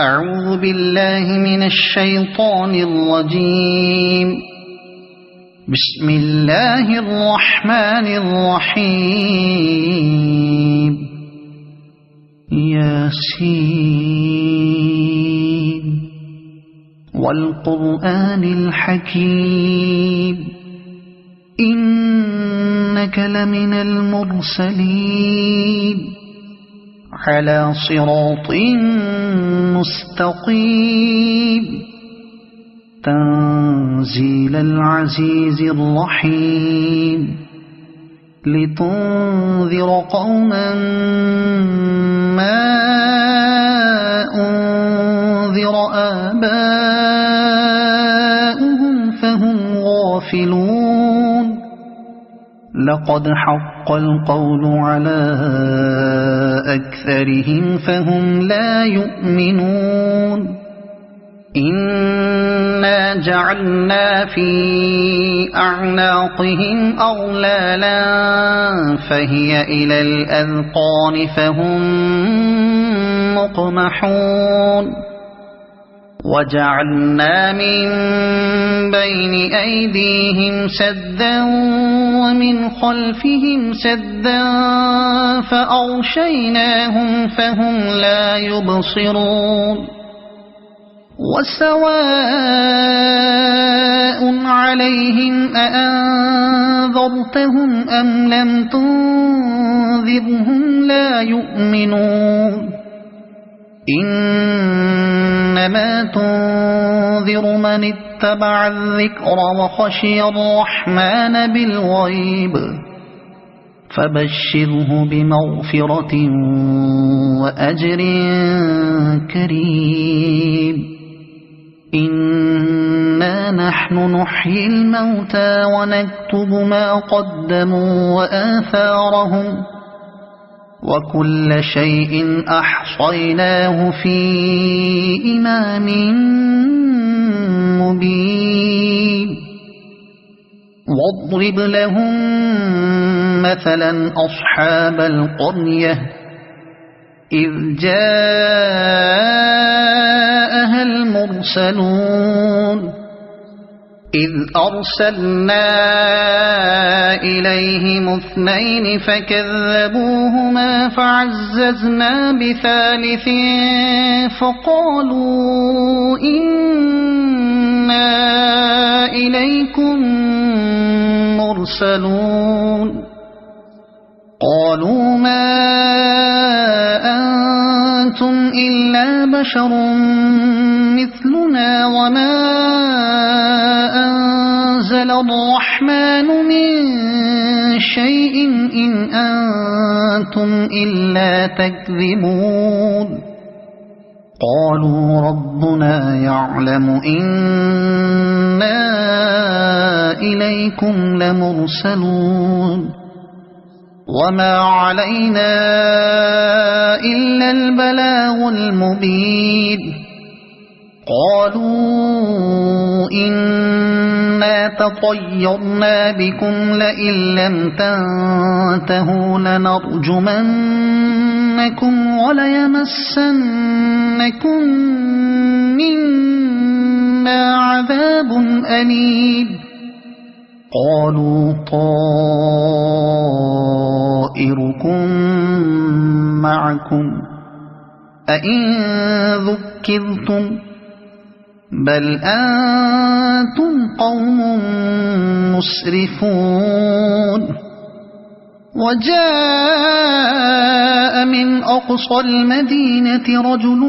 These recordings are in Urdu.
أعوذ بالله من الشيطان الرجيم. بسم الله الرحمن الرحيم. ياسين والقرآن الحكيم إنك لمن المرسلين على صراط مستقيم تنزيل العزيز الرحيم لتنذر قوما ما أنذر آباؤهم فهم غافلون. لقد حق القول على أكثرهم فهم لا يؤمنون. إنا جعلنا في أعناقهم أغلالا فهي إلى الأذقان فهم مقمحون. وجعلنا من بين أيديهم سدا ومن خلفهم سدا فأغشيناهم فهم لا يبصرون. وسواء عليهم أأنذرتهم أم لم تنذرهم لا يؤمنون. إنما تنذر من اتبع الذكر وخشي الرحمن بالغيب فبشره بمغفرة وأجر كريم. إنا نحن نحيي الموتى ونكتب ما قدموا وآثارهم وكل شيء أحصيناه في إمام مبين. واضرب لهم مثلا أصحاب القرية إذ جاءها المرسلون إذ أرسلنا إليهم اثنين فكذبوهما فعززنا بثالث فقالوا إنا إليكم مرسلون. قالوا ما أنتم إلا بشر مثلنا وما أنزل الرحمن من شيء إن أنتم إلا تكذبون. قالوا ربنا يعلم إنا إليكم لمرسلون وما علينا إلا البلاغ المبين. قالوا إنا تطيرنا بكم لئن لم تنتهوا لنرجمنكم وليمسنكم منا عذاب أليم. قالوا طائركم معكم أئن ذكرتم بل أنتم قوم مسرفون. وجاء من أقصى المدينة رجل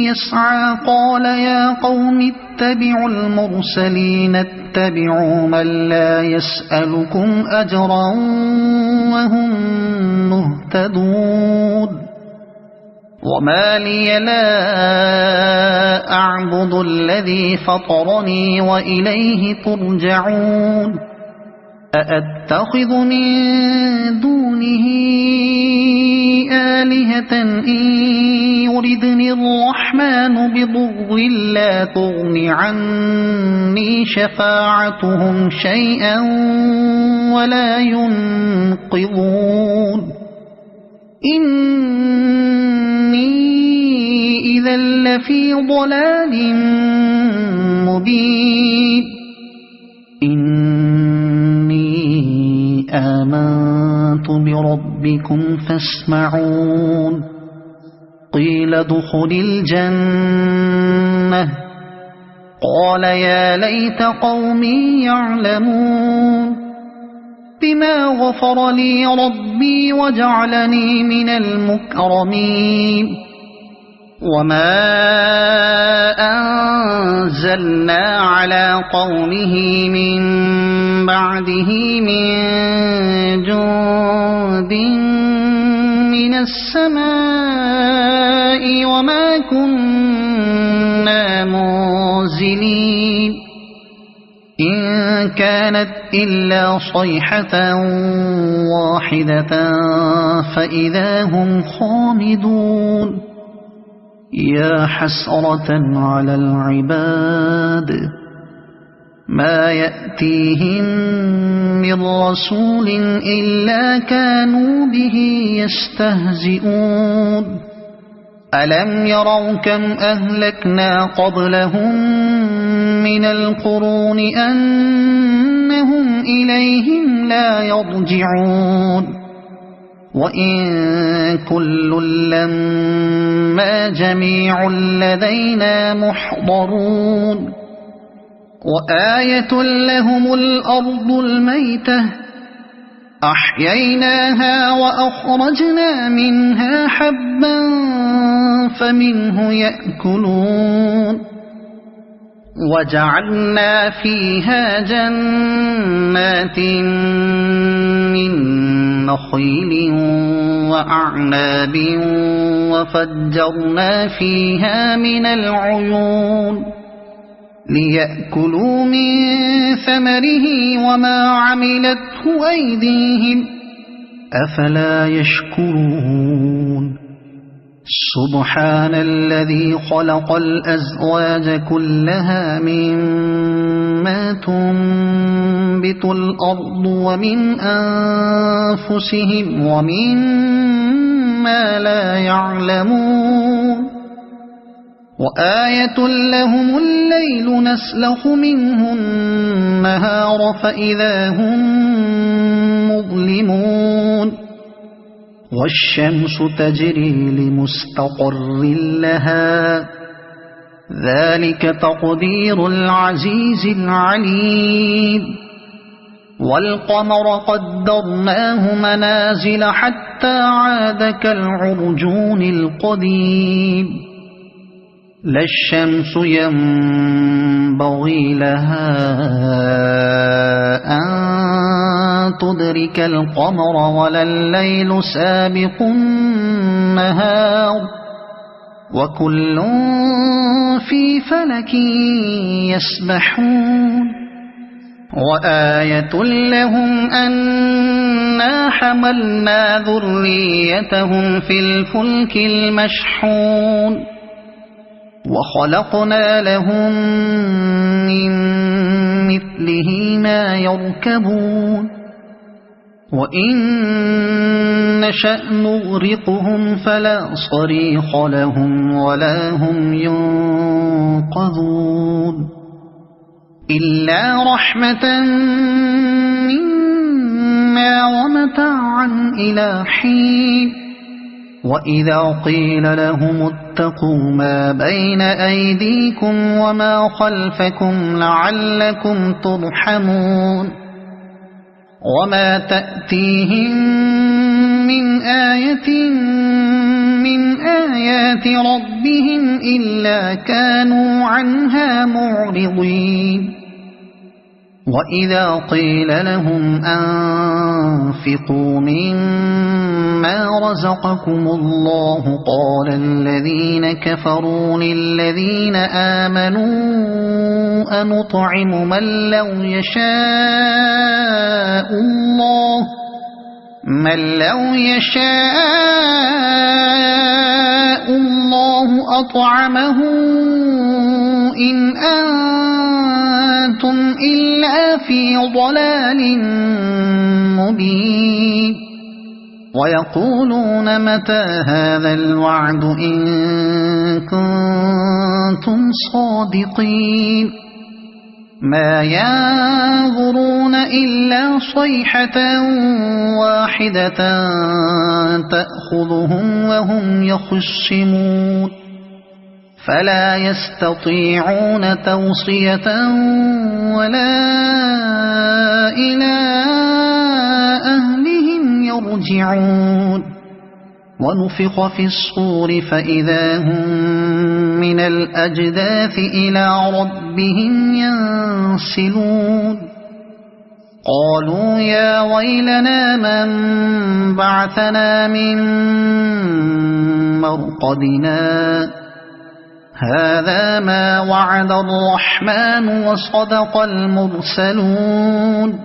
يسعى قال يا قوم اتبعوا المرسلين اتبعوا من لا يسألكم أجرا وهم مهتدون. وما لي لا أعبد الذي فطرني وإليه ترجعون. أأتخذ من دونه آلهة إن يردني الرحمن بضر لا تغن عني شفاعتهم شيئا ولا ينقذون. إني إذا لفي ضلال مبين إني آمنت بربكم فاسمعون قيل ادخل الجنة قال يا ليت قومي يعلمون بما غفر لي ربي وجعلني من المكرمين وما أنزلنا على قومه من بعده من جند من السماء وما كنا منزلين إن كانت إلا صيحة واحدة فإذا هم خامدون يا حسرة على العباد ما يأتيهم من رسول إلا كانوا به يستهزئون ألم يروا كم أهلكنا قبلهم من القرون أنهم إليهم لا يرجعون وإن كل لما جميع لدينا محضرون وآية لهم الأرض الميتة أحييناها وأخرجنا منها حبا فمنه يأكلون وجعلنا فيها جنات من نخيل وأعناب وفجرنا فيها من العيون ليأكلوا من ثمره وما عملته أيديهم أفلا يشكرون سبحان الذي خلق الأزواج كلها مما تنبت الأرض ومن أنفسهم ومما لا يعلمون وآية لهم الليل نسلخ منه النهار فإذا هم مظلمون والشمس تجري لمستقر لها ذلك تقدير العزيز العليم والقمر قدرناه منازل حتى عاد كالعرجون القديم لا الشمس ينبغي لها أن تدرك القمر ولا الليل سابق النهار وكل في فلك يسبحون وآية لهم أنا حملنا ذريتهم في الفلك المشحون وخلقنا لهم من مثله ما يركبون وإن نشأ نغرقهم فلا صريخ لهم ولا هم ينقذون إلا رحمة منا ومتاعا إلى حين وإذا قيل لهم اتقوا ما بين أيديكم وما خلفكم لعلكم ترحمون وما تأتيهم من آية من آيات ربهم إلا كانوا عنها معرضين وإذا قيل لهم أنفقوا مما رزقكم الله قال الذين كفروا للذين آمنوا أنطعم من لو يشاء الله أطعمه إن أنتم إلا في ضلال مبين ويقولون متى هذا الوعد إن كنتم كنتم صادقين ما ينظرون إلا صيحة واحدة تأخذهم وهم يخصمون فلا يستطيعون توصية ولا إلى أهلهم يرجعون ونفخ في الصور فإذا هم من الأجداث إلى ربهم ينسلون قالوا يا ويلنا من بعثنا من مرقدنا هذا ما وعد الرحمن وصدق المرسلون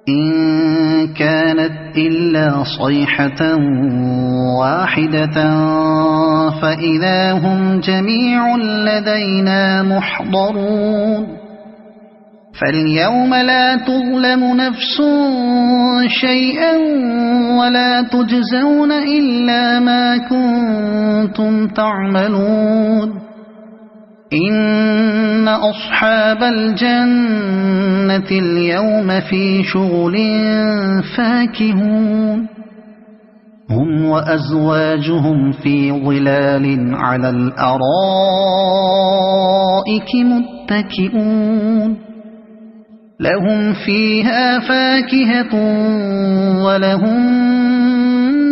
إن كانت إلا صيحة واحدة فإذا هم جميع لدينا محضرون فاليوم لا تظلم نفس شيئا ولا تجزون إلا ما كنتم تعملون إن أصحاب الجنة اليوم في شغل فاكهون هم وأزواجهم في ظلال على الأرائك متكئون لهم فيها فاكهة ولهم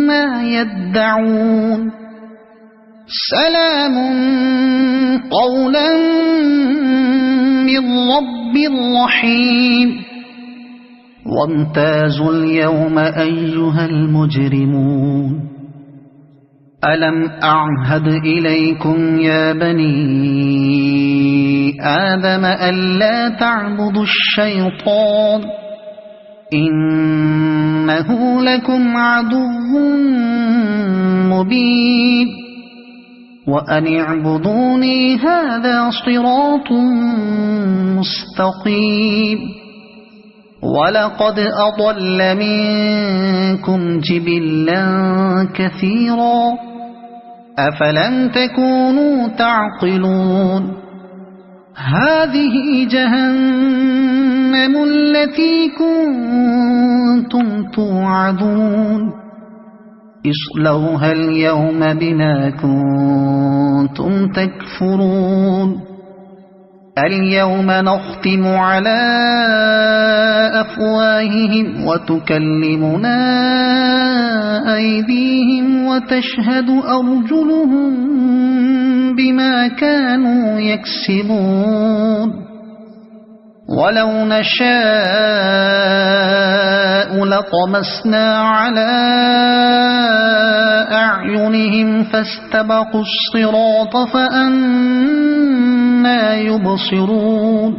ما يدعون سلام قولا من رب رحيم وامتازوا اليوم أيها المجرمون ألم أعهد إليكم يا بني آدم ألا تعبدوا الشيطان إنه لكم عدو مبين وأن اعبدوني هذا صراط مستقيم ولقد أضل منكم جبلا كثيرا أفلم تكونوا تعقلون هذه جهنم التي كنتم توعدون اصلوها اليوم بما كنتم تكفرون اليوم نختم على أفواههم وتكلمنا أيديهم وتشهد أرجلهم بما كانوا يكسبون ولو نشاء لطمسنا على أعينهم فاستبقوا الصراط فأنى يبصرون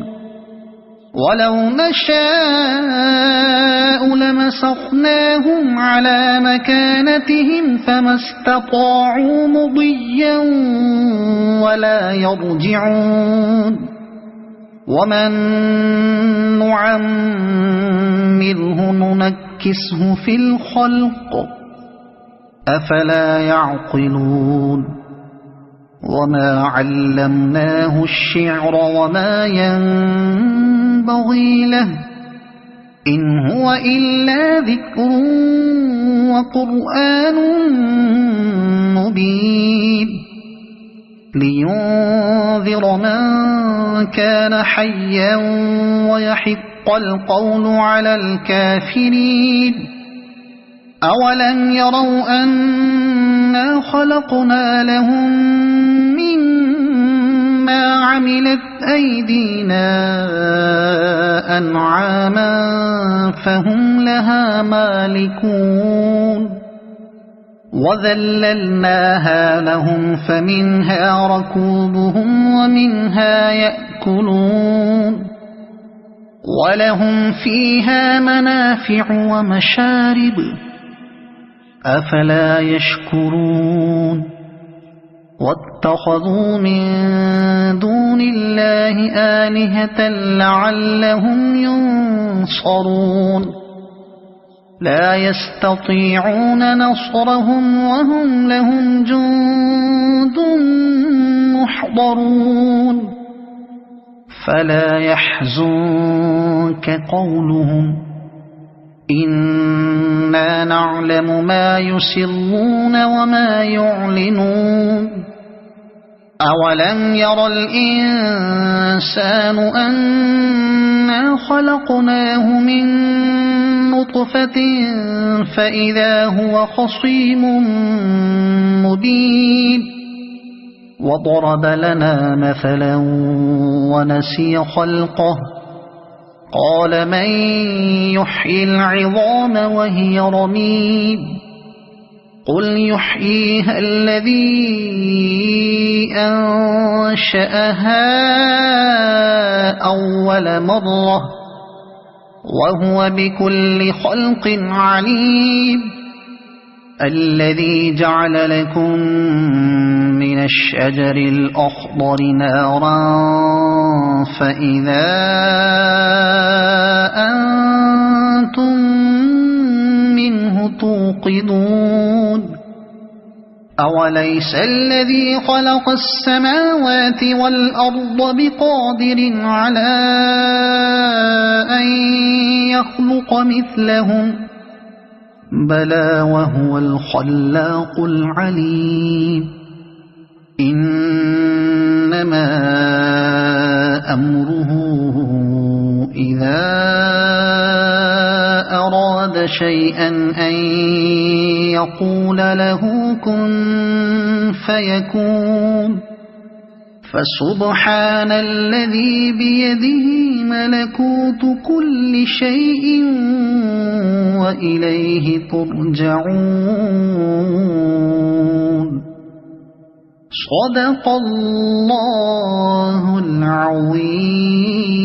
ولو نشاء لمسخناهم على مكانتهم فما استطاعوا مضيا ولا يرجعون ومن نعمره ننكسه في الخلق أفلا يعقلون وما علمناه الشعر وما ينبغي له إن هو إلا ذكر وقرآن مبين لينذر من كان حيا ويحق القول على الكافرين أولم يروا أنا خلقنا لهم مما عملت أيدينا أنعاما فهم لها مالكون وذللناها لهم فمنها ركوبهم ومنها يأكلون ولهم فيها منافع ومشارب أفلا يشكرون واتخذوا من دون الله آلهة لعلهم ينصرون لا يستطيعون نصرهم وهم لهم جند محضرون يحضرون فلا يحزنك قولهم إنا نعلم ما يسرون وما يعلنون أولم ير الإنسان أنا خلقناه من نطفة فإذا هو خصيم مبين وضرب لنا مثلا ونسي خلقه قال من يحيي العظام وهي رميم قل يحييها الذي أنشأها أول مرة وهو بكل خلق عليم الذي جعل لكم من الشجر الأخضر نارا فإذا أنتم منه توقدون أوليس الذي خلق السماوات والأرض بقادر على أن يخلق مثلهم بلى وهو الخلاق العليم إنما أمره إذا أراد شيئا أن يقول له كن فيكون فسبحان الذي بيده ملكوت كل شيء وإليه ترجعون صدق الله العظيم.